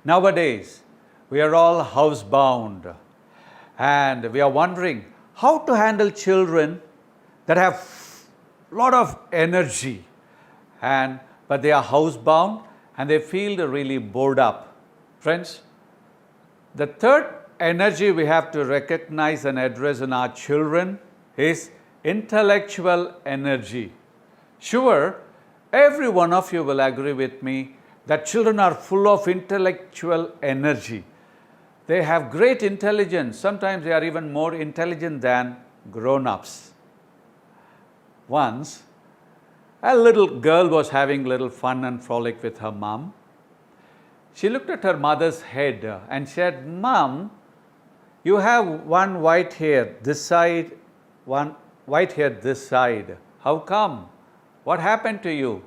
Nowadays, we are all housebound and we are wondering how to handle children that have a lot of energy but they are housebound and they feel really bored up. Friends, the third energy we have to recognize and address in our children is intellectual energy. Sure, every one of you will agree with me that children are full of intellectual energy. They have great intelligence. Sometimes they are even more intelligent than grown-ups. Once, a little girl was having little fun and frolic with her mom. She looked at her mother's head and said, "Mom, you have one white hair this side, one white hair this side. How come? What happened to you?"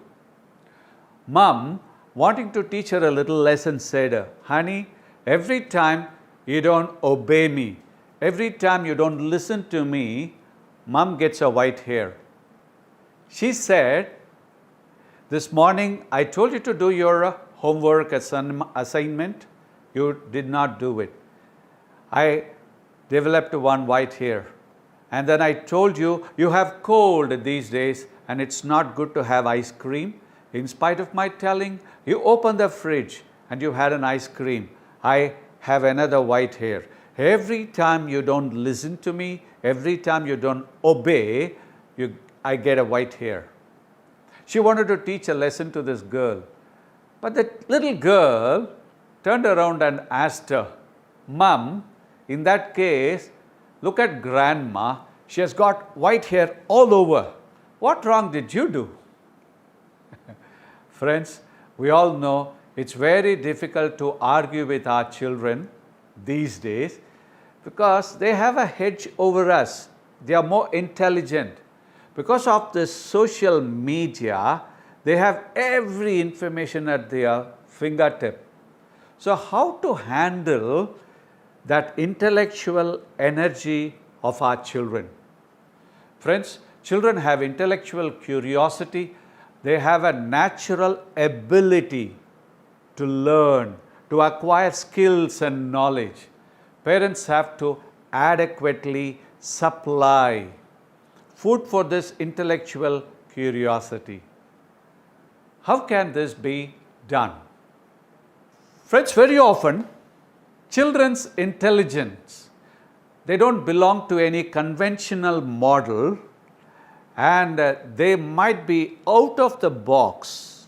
Mom, wanting to teach her a little lesson, said, "Honey, every time you don't obey me, every time you don't listen to me, Mom gets a white hair." She said, "This morning I told you to do your homework assignment. You did not do it. I developed one white hair. And then I told you, you have cold these days and it's not good to have ice cream. In spite of my telling, you opened the fridge and you had an ice cream. I have another white hair. Every time you don't listen to me, every time you don't obey, I get a white hair." She wanted to teach a lesson to this girl. But the little girl turned around and asked her, "Mom, in that case, look at grandma. She has got white hair all over. What wrong did you do?" Friends, we all know it's very difficult to argue with our children these days because they have a hedge over us. They are more intelligent. Because of this social media, they have every information at their fingertip. So how to handle that intellectual energy of our children? Friends, children have intellectual curiosity. They have a natural ability to learn, to acquire skills and knowledge. Parents have to adequately supply food for this intellectual curiosity. How can this be done? Friends, very often, children's intelligence, they don't belong to any conventional model and they might be out of the box.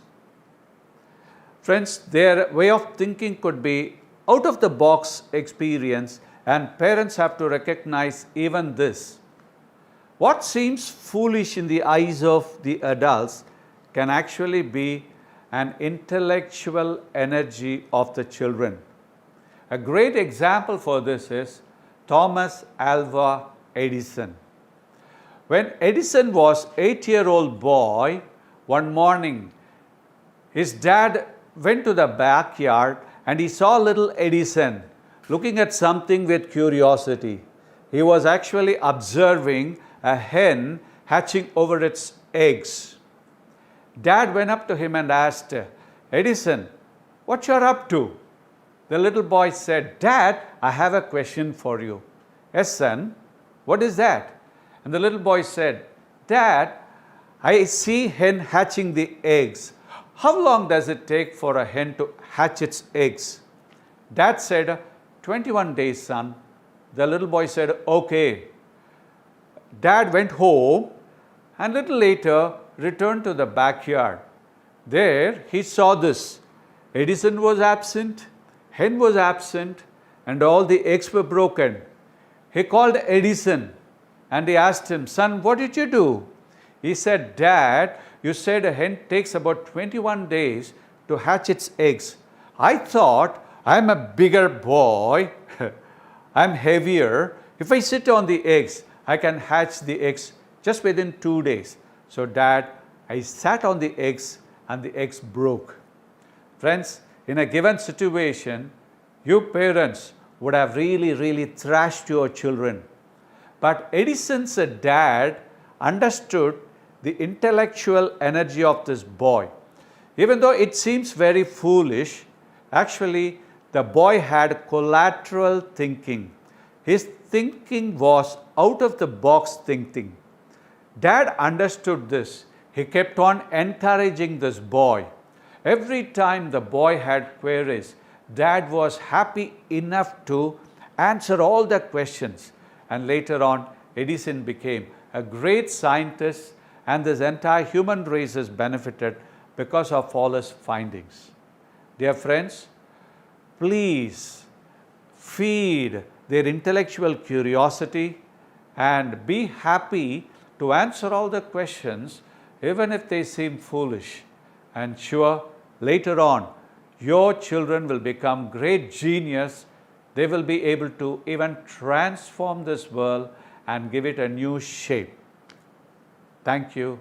Friends, their way of thinking could be out of the box experience, and parents have to recognize even this. What seems foolish in the eyes of the adults can actually be an intellectual energy of the children. A great example for this is Thomas Alva Edison. When Edison was an 8-year-old boy, one morning his dad went to the backyard and he saw little Edison looking at something with curiosity. He was actually observing a hen hatching over its eggs. Dad went up to him and asked, "Edison, what you're up to?" The little boy said, "Dad, I have a question for you." "Yes, son, what is that?" And the little boy said, "Dad, I see hen hatching the eggs. How long does it take for a hen to hatch its eggs?" Dad said, 21 days, son." The little boy said, "Okay." Dad went home and a little later returned to the backyard. There he saw this. Edison was absent, hen was absent, and all the eggs were broken. He called Edison and he asked him, "Son, what did you do?" He said, "Dad, you said a hen takes about 21 days to hatch its eggs. I thought I'm a bigger boy, I'm heavier. If I sit on the eggs, I can hatch the eggs just within 2 days. So Dad, I sat on the eggs and the eggs broke." Friends, in a given situation, you parents would have really thrashed your children. But Edison's dad understood the intellectual energy of this boy. Even though it seems very foolish, actually The boy had collateral thinking. His thinking was out of the box thinking. Dad understood this. He kept on encouraging this boy. Every time the boy had queries, Dad was happy enough to answer all the questions. And later on, Edison became a great scientist, and this entire human race has benefited because of all his findings. Dear friends, please feed their intellectual curiosity and be happy to answer all the questions, even if they seem foolish. And sure, later on, your children will become great genius. They will be able to even transform this world and give it a new shape. Thank you.